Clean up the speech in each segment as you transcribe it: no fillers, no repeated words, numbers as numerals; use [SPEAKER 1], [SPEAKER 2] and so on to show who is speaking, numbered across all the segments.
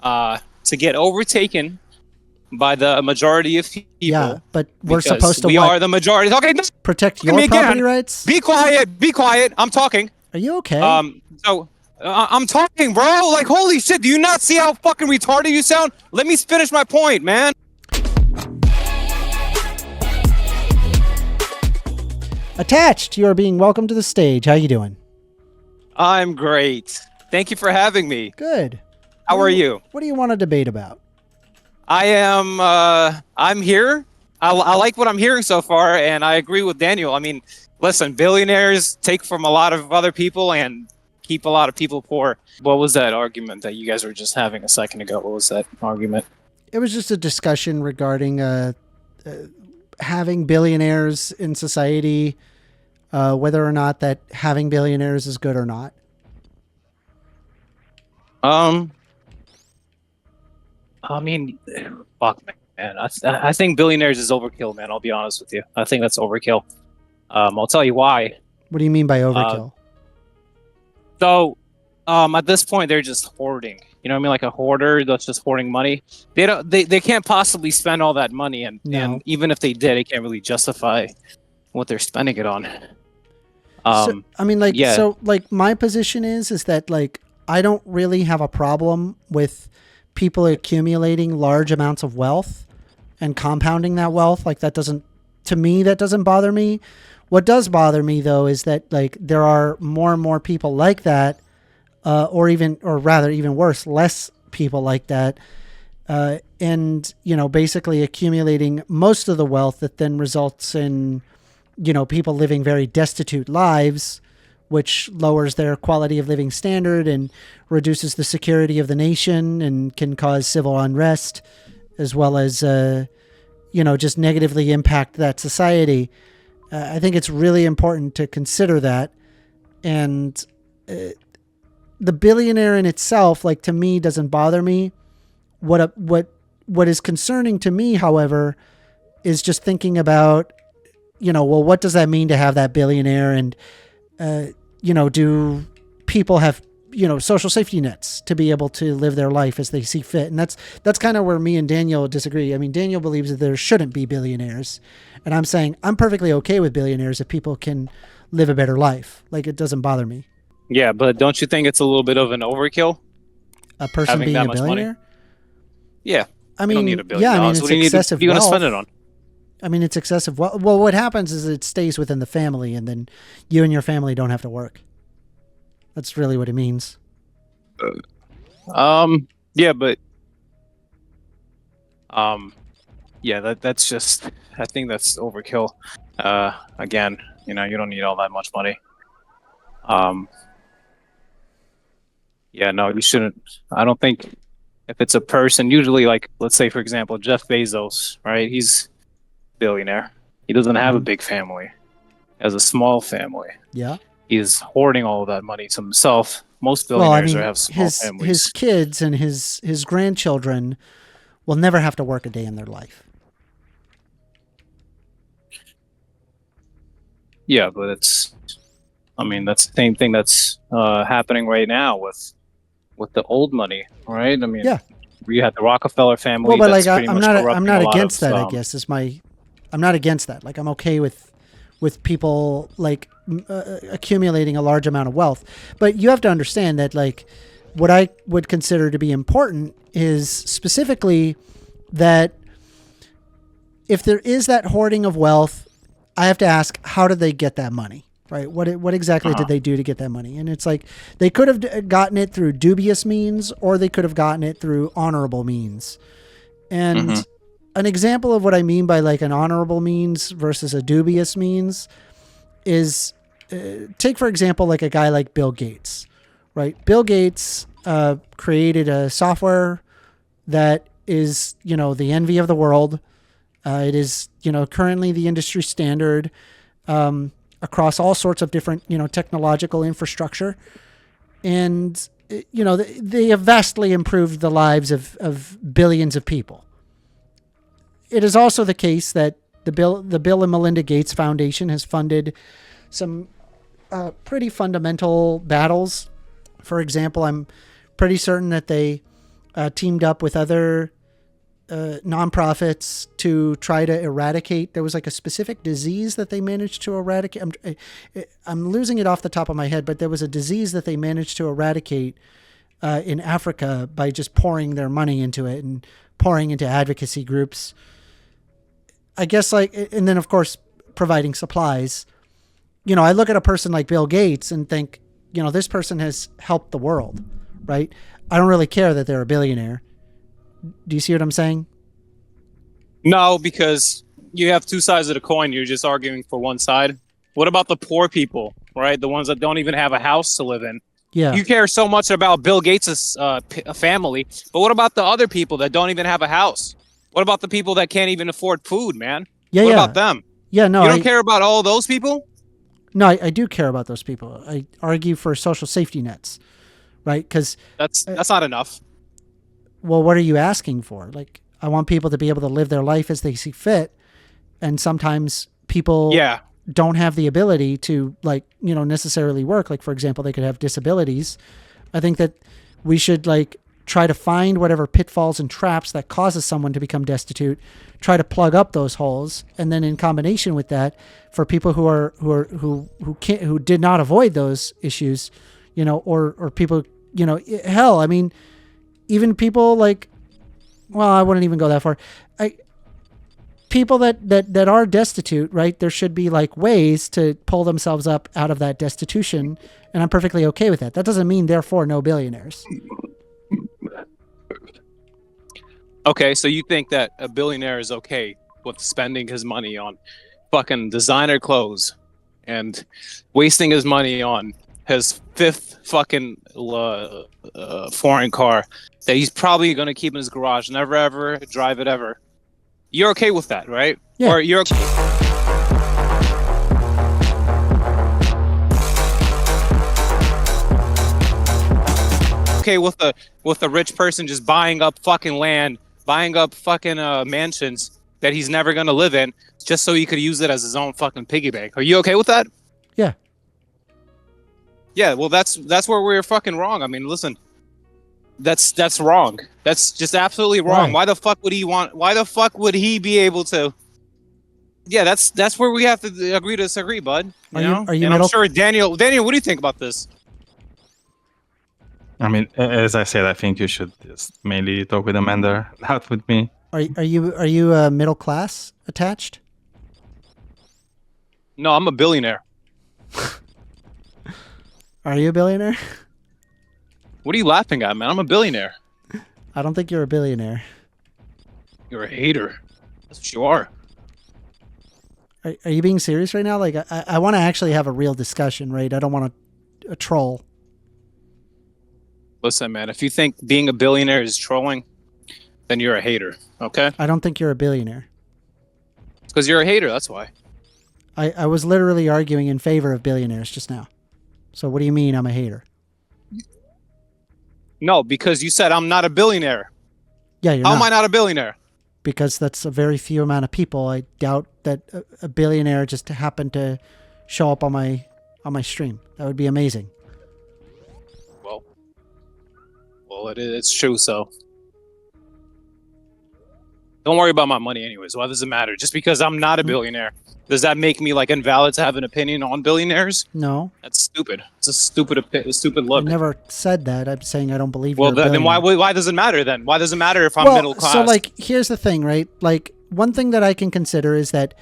[SPEAKER 1] to get overtaken by the majority of people.
[SPEAKER 2] Yeah, but we're
[SPEAKER 1] because
[SPEAKER 2] supposed to
[SPEAKER 1] we
[SPEAKER 2] what?
[SPEAKER 1] are the majority. Okay,
[SPEAKER 2] Protect
[SPEAKER 1] me
[SPEAKER 2] your
[SPEAKER 1] again.
[SPEAKER 2] property rights?
[SPEAKER 1] Be quiet. Be quiet. I'm talking.
[SPEAKER 2] Are you okay?
[SPEAKER 1] I'm talking, bro. Like, holy shit. Do you not see how fucking retarded you sound? Let me finish my point, man.
[SPEAKER 2] Attached, you are being welcomed to the stage. How you doing?
[SPEAKER 1] I'm great. Thank you for having me.
[SPEAKER 2] Good.
[SPEAKER 1] How are you?
[SPEAKER 2] What do you want to debate about?
[SPEAKER 1] I'm here. I like what I'm hearing so far, and I agree with Daniel. I mean, listen, billionaires take from a lot of other people and keep a lot of people poor. What was that argument that you guys were just having a second ago? What was that argument?
[SPEAKER 2] It was just a discussion regarding having billionaires in society, whether or not that having billionaires is good or not.
[SPEAKER 1] I mean, fuck, man. I think billionaires is overkill, man. I'll be honest with you. I think that's overkill. I'll tell you why.
[SPEAKER 2] What do you mean by overkill?
[SPEAKER 1] At this point, they're just hoarding. You know what I mean? Like a hoarder that's just hoarding money. They can't possibly spend all that money, and even if they did, it can't really justify what they're spending it on.
[SPEAKER 2] So my position is that like I don't really have a problem with people accumulating large amounts of wealth and compounding that wealth. Like that doesn't bother me. What does bother me though is that like there are more and more people like that, or rather even worse, less people like that, and basically accumulating most of the wealth that then results in people living very destitute lives, which lowers their quality of living standard and reduces the security of the nation and can cause civil unrest, as well as just negatively impact that society. I think it's really important to consider that. And the billionaire in itself, like to me, doesn't bother me. What is concerning to me, however, is just thinking about, what does that mean to have that billionaire? And, do people have, social safety nets to be able to live their life as they see fit? And that's kind of where me and Daniel disagree. I mean, Daniel believes that there shouldn't be billionaires. And I'm saying I'm perfectly okay with billionaires if people can live a better life. Like, it doesn't bother me.
[SPEAKER 1] Yeah, but don't you think it's a little bit of an overkill?
[SPEAKER 2] A person being a billionaire?
[SPEAKER 1] Money? Yeah.
[SPEAKER 2] I mean,
[SPEAKER 1] you don't need $1 billion.
[SPEAKER 2] It's excessive
[SPEAKER 1] what are you going to
[SPEAKER 2] wealth.
[SPEAKER 1] spend it on?
[SPEAKER 2] I mean, it's excessive. Well, what happens is it stays within the family, and then you and your family don't have to work. That's really what it means.
[SPEAKER 1] Yeah, but that's just, I think that's overkill. Again, you don't need all that much money. No, you shouldn't. I don't think if it's a person, usually like, let's say, for example, Jeff Bezos, right? He's a billionaire. He doesn't have a big family. He has a small family.
[SPEAKER 2] Yeah.
[SPEAKER 1] He's hoarding all of that money to himself. Most billionaires have small families.
[SPEAKER 2] His kids and his grandchildren will never have to work a day in their life.
[SPEAKER 1] Yeah, but that's the same thing that's happening right now with the old money, right? I mean, you had the Rockefeller family.
[SPEAKER 2] Well, but like I'm not against that. I guess I'm not against that. Like I'm okay with people like accumulating a large amount of wealth, but you have to understand that like what I would consider to be important is specifically that if there is that hoarding of wealth, I have to ask, how did they get that money? Right? What exactly did they do to get that money? And it's like they could have gotten it through dubious means, or they could have gotten it through honorable means. And an example of what I mean by like an honorable means versus a dubious means is take, for example, like a guy like Bill Gates, right? Bill Gates created a software that is, the envy of the world. It is, currently the industry standard across all sorts of different, technological infrastructure. And, they have vastly improved the lives of billions of people. It is also the case that the Bill and Melinda Gates Foundation has funded some pretty fundamental battles. For example, I'm pretty certain that they teamed up with other nonprofits to try to eradicate. There was like a specific disease that they managed to eradicate. I'm losing it off the top of my head, but there was a disease that they managed to eradicate in Africa by just pouring their money into it and pouring into advocacy groups. I guess and then of course providing supplies. I look at a person like Bill Gates and think, this person has helped the world, right? I don't really care that they're a billionaire. Do you see what I'm saying?
[SPEAKER 1] No, because you have two sides of the coin. You're just arguing for one side. What about the poor people, right? The ones that don't even have a house to live in.
[SPEAKER 2] Yeah.
[SPEAKER 1] You care so much about Bill Gates' family, but what about the other people that don't even have a house? What about the people that can't even afford food, man?
[SPEAKER 2] Yeah,
[SPEAKER 1] what about them?
[SPEAKER 2] Yeah, no.
[SPEAKER 1] You don't care about all those people?
[SPEAKER 2] No, I do care about those people. I argue for social safety nets, right? Because
[SPEAKER 1] that's not enough.
[SPEAKER 2] Well, what are you asking for? Like, I want people to be able to live their life as they see fit. And sometimes people don't have the ability to necessarily work. Like, for example, they could have disabilities. I think that we should try to find whatever pitfalls and traps that causes someone to become destitute, try to plug up those holes. And then in combination with that, for people who did not avoid those issues, or people, hell, I mean, even people I wouldn't even go that far. People that are destitute, right? There should be ways to pull themselves up out of that destitution. And I'm perfectly okay with that. That doesn't mean therefore no billionaires.
[SPEAKER 1] Okay. So you think that a billionaire is okay with spending his money on fucking designer clothes and wasting his money on his fifth fucking foreign car that he's probably going to keep in his garage, never ever drive it ever. You're okay with that, right?
[SPEAKER 2] Yeah.
[SPEAKER 1] Or you're okay with a rich person just buying up fucking land, buying up fucking mansions that he's never going to live in just so he could use it as his own fucking piggy bank. Are you okay with that?
[SPEAKER 2] Yeah.
[SPEAKER 1] Yeah, well, that's where we're fucking wrong. I mean, listen, that's wrong. That's just absolutely wrong. Why the fuck would he want? Why the fuck would he be able to? Yeah, that's where we have to agree to disagree, bud. You know?
[SPEAKER 2] Are you?
[SPEAKER 1] And I'm sure Daniel, what do you think about this?
[SPEAKER 3] I mean, as I said, I think you should just mainly talk with Amanda, not with me.
[SPEAKER 2] Are you middle class attached?
[SPEAKER 1] No, I'm a billionaire.
[SPEAKER 2] Are you a billionaire?
[SPEAKER 1] What are you laughing at, man? I'm a billionaire.
[SPEAKER 2] I don't think you're a billionaire.
[SPEAKER 1] You're a hater. That's what you are.
[SPEAKER 2] Are you being serious right now? I want to actually have a real discussion, right? I don't want a troll.
[SPEAKER 1] Listen, man, if you think being a billionaire is trolling, then you're a hater, okay?
[SPEAKER 2] I don't think you're a billionaire.
[SPEAKER 1] It's because you're a hater, that's why.
[SPEAKER 2] I was literally arguing in favor of billionaires just now. So what do you mean I'm a hater?
[SPEAKER 1] No, because you said I'm not a billionaire.
[SPEAKER 2] Yeah, you're
[SPEAKER 1] How
[SPEAKER 2] not.
[SPEAKER 1] am I not a billionaire?
[SPEAKER 2] Because that's a very few amount of people. I doubt that a billionaire just happened to show up on my stream. That would be amazing.
[SPEAKER 1] Well, it's true, so don't worry about my money anyways. Why does it matter? Just because I'm not a billionaire, does that make me invalid to have an opinion on billionaires?
[SPEAKER 2] No.
[SPEAKER 1] That's stupid. It's a stupid look.
[SPEAKER 2] I never said that. I'm saying I don't believe
[SPEAKER 1] well,
[SPEAKER 2] you're a billionaire.
[SPEAKER 1] then why does it matter then? Why does it matter if I'm middle class?
[SPEAKER 2] So here's the thing, right? One thing that I can consider is that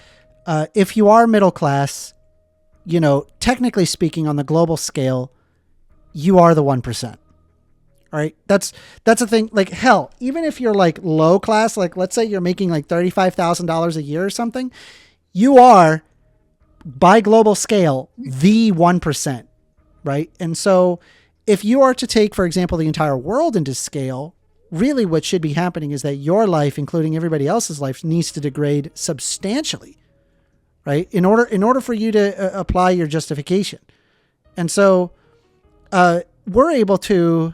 [SPEAKER 2] if you are middle class, technically speaking on the global scale, you are the 1%. All right. That's a thing. Hell, even if you're low class, let's say you're making $35,000 a year or something, you are by global scale, the 1%. Right. And so if you are to take, for example, the entire world into scale, really what should be happening is that your life, including everybody else's life, needs to degrade substantially. Right. In order for you to apply your justification. And so we're able to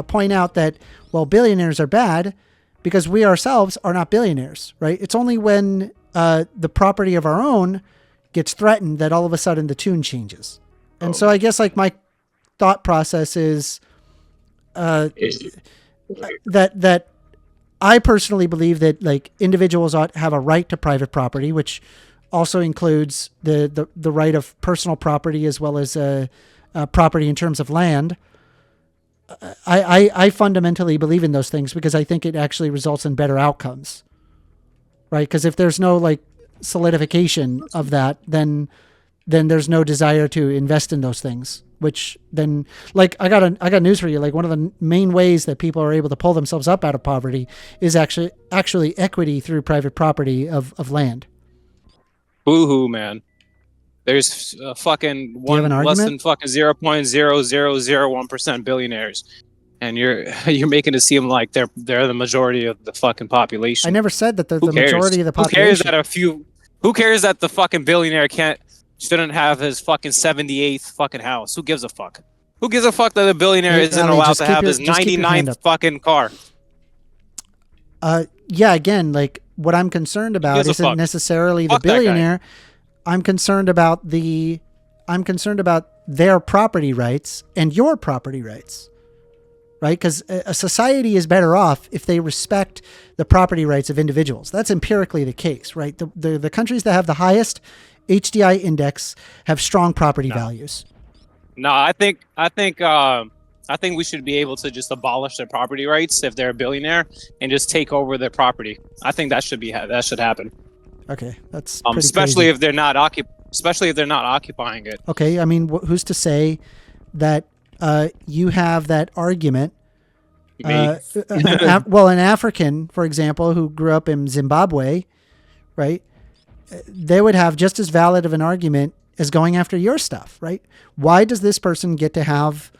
[SPEAKER 2] point out that, well, billionaires are bad because we ourselves are not billionaires, right? It's only when the property of our own gets threatened that all of a sudden the tune changes. And so I guess my thought process is that I personally believe that like individuals ought to have a right to private property, which also includes the right of personal property as well as property in terms of land. I fundamentally believe in those things because I think it actually results in better outcomes, right? Because if there's no like solidification of that, then there's no desire to invest in those things. Which then, like, I got news for you. Like, one of the main ways that people are able to pull themselves up out of poverty is actually equity through private property of land.
[SPEAKER 1] Boo-hoo, man. There's fucking less than fucking 0.0001% billionaires, and you're making it seem like they're the majority of the fucking population.
[SPEAKER 2] I never said that they're the majority of the population.
[SPEAKER 1] Who cares that the fucking billionaire shouldn't have his fucking 78th fucking house? Who gives a fuck? Who gives a fuck that a billionaire isn't allowed to have his 99th fucking car?
[SPEAKER 2] Yeah, again, like what I'm concerned about isn't necessarily the billionaire. I'm concerned about their property rights and your property rights. Right? Because a society is better off if they respect the property rights of individuals. That's empirically the case, right? The countries that have the highest HDI index have strong property values.
[SPEAKER 1] No, I think we should be able to just abolish their property rights if they're a billionaire and just take over their property. I think that should happen.
[SPEAKER 2] Okay, that's
[SPEAKER 1] especially
[SPEAKER 2] crazy.
[SPEAKER 1] if they're not occupying it.
[SPEAKER 2] Okay, I mean, who's to say that you have that argument?
[SPEAKER 1] Me.
[SPEAKER 2] Well, an African, for example, who grew up in Zimbabwe, right? They would have just as valid of an argument as going after your stuff, right? Why does this person get to have,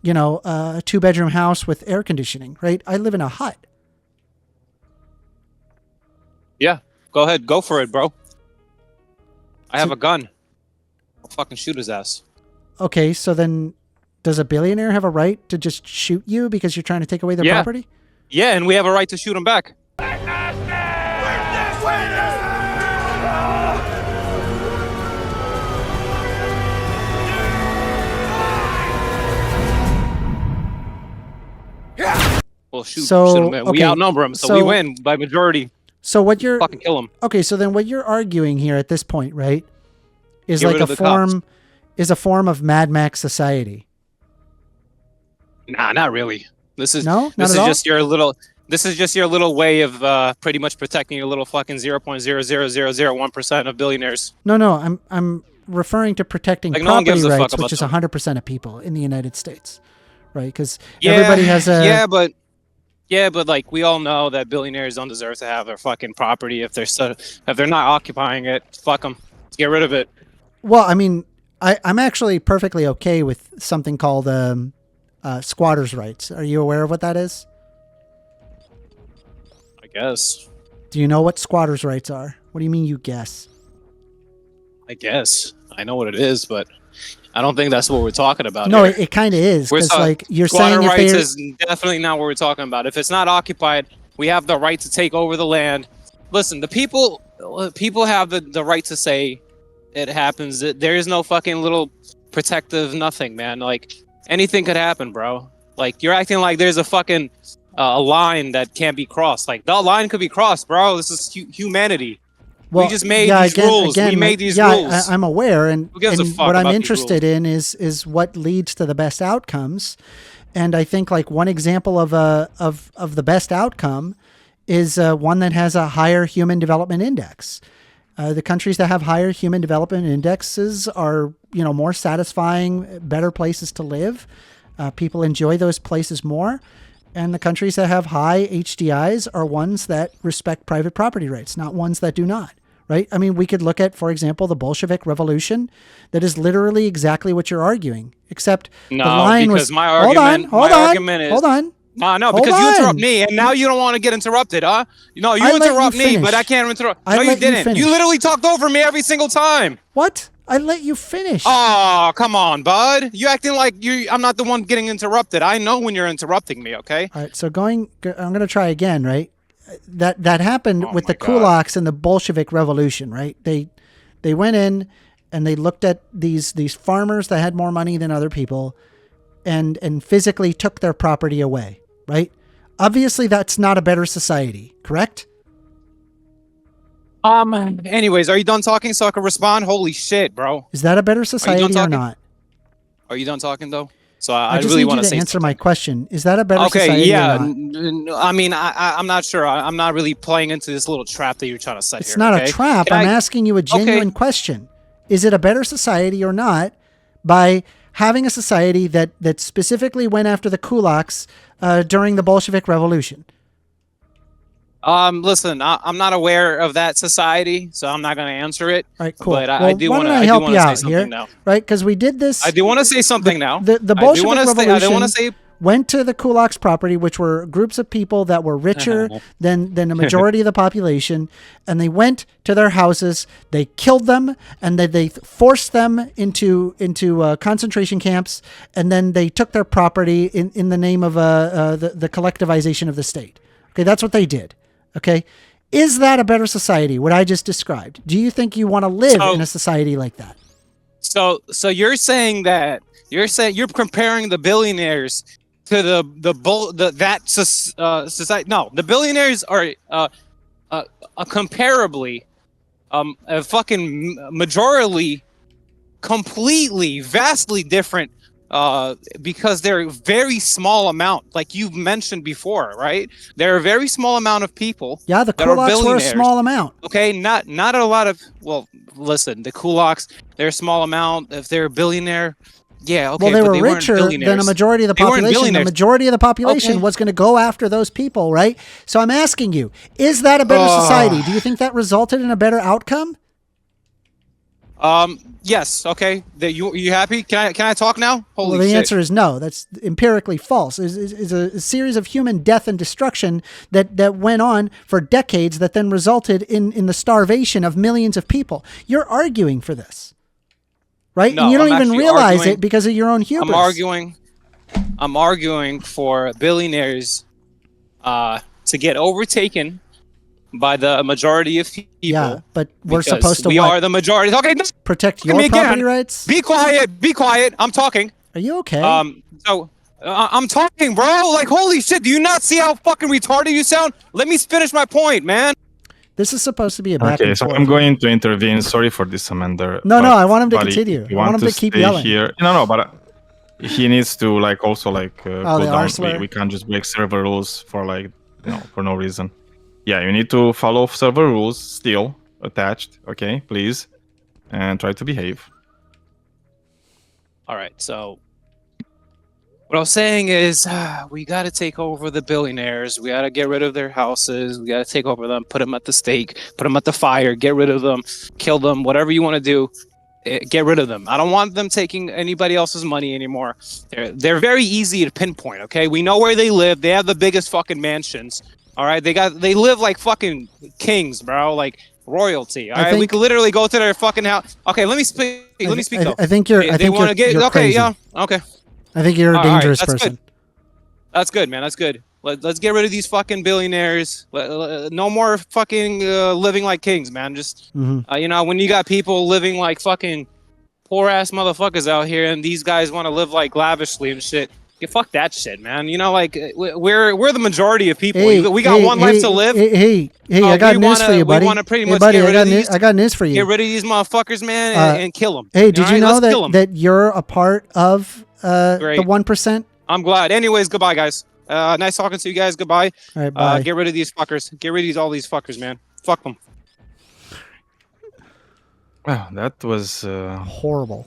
[SPEAKER 2] a 2-bedroom house with air conditioning, right? I live in a hut.
[SPEAKER 1] Yeah, go ahead. Go for it, bro. I have a gun. I'll fucking shoot his ass.
[SPEAKER 2] Okay, so then does a billionaire have a right to just shoot you because you're trying to take away their property?
[SPEAKER 1] Yeah, and we have a right to shoot him back. Well, shoot him, man. We outnumber him, so we win by majority.
[SPEAKER 2] So what you're
[SPEAKER 1] fucking kill him.
[SPEAKER 2] Okay, so then what you're arguing here at this point, right, is like a form of Mad Max society.
[SPEAKER 1] Nah, not really. This is just your little way of pretty much protecting your little fucking 0.00001% of billionaires.
[SPEAKER 2] No, I'm referring to protecting property rights, which is 100% of people in the United States, right? Because everybody has a
[SPEAKER 1] but like we all know that billionaires don't deserve to have their fucking property if they're not occupying it. Fuck them. Let's get rid of it.
[SPEAKER 2] Well, I mean, I'm actually perfectly okay with something called squatters' rights. Are you aware of what that is?
[SPEAKER 1] I guess.
[SPEAKER 2] Do you know what squatters' rights are? What do you mean you guess?
[SPEAKER 1] I guess. I know what it is, but I don't think that's what we're talking about.
[SPEAKER 2] No, it kind of is. Because like you're saying,
[SPEAKER 1] squatter rights is definitely not what we're talking about. If it's not occupied, we have the right to take over the land. Listen, the people have the right to say it happens. There is no fucking little protective nothing, man. Like anything could happen, bro. Like you're acting like there's a fucking a line that can't be crossed. Like the line could be crossed, bro. This is humanity. Well, we just made these rules. We made these rules.
[SPEAKER 2] I'm aware, and what I'm interested in is what leads to the best outcomes. And I think like one example of the best outcome is one that has a higher human development index. The countries that have higher human development indexes are more satisfying, better places to live. People enjoy those places more. And the countries that have high HDIs are ones that respect private property rights, not ones that do not. Right? I mean, we could look at, for example, the Bolshevik Revolution. That is literally exactly what you're arguing, except the line was.
[SPEAKER 1] My argument,
[SPEAKER 2] hold on.
[SPEAKER 1] No, because you interrupt me, and now you don't want to get interrupted, huh? No, you interrupt me, but I can't interrupt. No, you didn't. You literally talked over me every single time.
[SPEAKER 2] What? I let you finish.
[SPEAKER 1] Oh, come on, bud. You acting like I'm not the one getting interrupted. I know when you're interrupting me, okay?
[SPEAKER 2] All right, so I'm going to try again, right? That happened with the kulaks and the Bolshevik Revolution, right? They went in and they looked at these farmers that had more money than other people and physically took their property away, right? Obviously, that's not a better society, correct?
[SPEAKER 1] Anyways, are you done talking so I can respond? Holy shit, bro.
[SPEAKER 2] Is that a better society or not?
[SPEAKER 1] Are you done talking though? So I
[SPEAKER 2] just
[SPEAKER 1] really
[SPEAKER 2] need
[SPEAKER 1] want
[SPEAKER 2] you to
[SPEAKER 1] say
[SPEAKER 2] answer
[SPEAKER 1] something.
[SPEAKER 2] my question. Is that a better society or not?
[SPEAKER 1] I mean, I'm not sure. I'm not really playing into this little trap that you're trying to set
[SPEAKER 2] It's
[SPEAKER 1] here.
[SPEAKER 2] not
[SPEAKER 1] okay?
[SPEAKER 2] a trap. I'm asking you a genuine question. Is it a better society or not by having a society that specifically went after the kulaks during the Bolshevik Revolution?
[SPEAKER 1] Listen, I'm not aware of that society, so I'm not going to answer it.
[SPEAKER 2] All right, cool.
[SPEAKER 1] But
[SPEAKER 2] well,
[SPEAKER 1] I do want to
[SPEAKER 2] help you out
[SPEAKER 1] say
[SPEAKER 2] here,
[SPEAKER 1] now.
[SPEAKER 2] right? Because we did this.
[SPEAKER 1] I do want to say something now.
[SPEAKER 2] The Bolshevik Revolution went to the kulaks' property, which were groups of people that were richer than the majority of the population, and they went to their houses. They killed them, and then they forced them into concentration camps, and then they took their property in the name of the collectivization of the state. Okay, that's what they did. Okay, is that a better society? What I just described? Do you think you want to live in a society like that?
[SPEAKER 1] So you're saying that you're comparing the billionaires to that society? No, the billionaires are comparably a fucking majorly, completely, vastly different. Because they're a very small amount, like you've mentioned before, right? They're a very small amount of people.
[SPEAKER 2] Yeah, the kulaks were a small amount.
[SPEAKER 1] Okay, not a lot of. Well, listen, the kulaks, they're a small amount. If they're a billionaire, yeah, okay.
[SPEAKER 2] Well, they were richer than a majority of the population. The majority of the population was going to go after those people, right? So I'm asking you, is that a better society? Do you think that resulted in a better outcome?
[SPEAKER 1] Yes. Okay. You happy? Can I talk now? Holy
[SPEAKER 2] shit.
[SPEAKER 1] The
[SPEAKER 2] answer is no. That's empirically false. It's a series of human death and destruction that went on for decades that then resulted in the starvation of millions of people. You're arguing for this, right?
[SPEAKER 1] No,
[SPEAKER 2] and you don't even realize it because of your own hubris.
[SPEAKER 1] I'm arguing for billionaires to get overtaken by the majority of people.
[SPEAKER 2] Yeah, but we're supposed to.
[SPEAKER 1] We are the majority. Okay,
[SPEAKER 2] protect your property rights.
[SPEAKER 1] Be quiet. Be quiet. I'm talking.
[SPEAKER 2] Are you okay?
[SPEAKER 1] So I'm talking, bro. Like, holy shit! Do you not see how fucking retarded you sound? Let me finish my point, man.
[SPEAKER 2] This is supposed to be a back and forth.
[SPEAKER 3] So I'm going to intervene. Sorry for this, Amanda.
[SPEAKER 2] No, I want him to continue. I want him to keep yelling.
[SPEAKER 3] Here. No, but he needs to also go down. We can't just break server rules for for no reason. Yeah, you need to follow server rules still attached, okay, please, and try to behave.
[SPEAKER 1] All right, so what I was saying is we got to take over the billionaires. We got to get rid of their houses. We got to take over them, put them at the stake, put them at the fire, get rid of them, kill them, whatever you want to do. Get rid of them. I don't want them taking anybody else's money anymore. They're very easy to pinpoint, okay? We know where they live. They have the biggest fucking mansions. All right, they live like fucking kings, bro, like royalty. All right, we could literally go to their fucking house. Okay, let me speak. Let me speak though.
[SPEAKER 2] I think you're. I think you're
[SPEAKER 1] okay,
[SPEAKER 2] crazy.
[SPEAKER 1] Yeah, okay.
[SPEAKER 2] I think you're a dangerous person.
[SPEAKER 1] Good. That's good, man. That's good. Let's get rid of these fucking billionaires. No more fucking living like kings, man. Just when you got people living like fucking poor ass motherfuckers out here, and these guys want to live like lavishly and shit. Yeah, fuck that shit, man. We're the majority of people. We got one life to live.
[SPEAKER 2] Hey, I got news for you, buddy.
[SPEAKER 1] We want to pretty much
[SPEAKER 2] buddy,
[SPEAKER 1] get rid of these.
[SPEAKER 2] I got news for you.
[SPEAKER 1] Get rid of these motherfuckers, man, and kill them.
[SPEAKER 2] Hey, did you know that you're a part of the 1%?
[SPEAKER 1] I'm glad. Anyways, goodbye, guys. Nice talking to you guys. Goodbye.
[SPEAKER 2] All right, bye.
[SPEAKER 1] Get rid of these fuckers. Get rid of all these fuckers, man. Fuck them.
[SPEAKER 3] Wow, that was
[SPEAKER 2] horrible.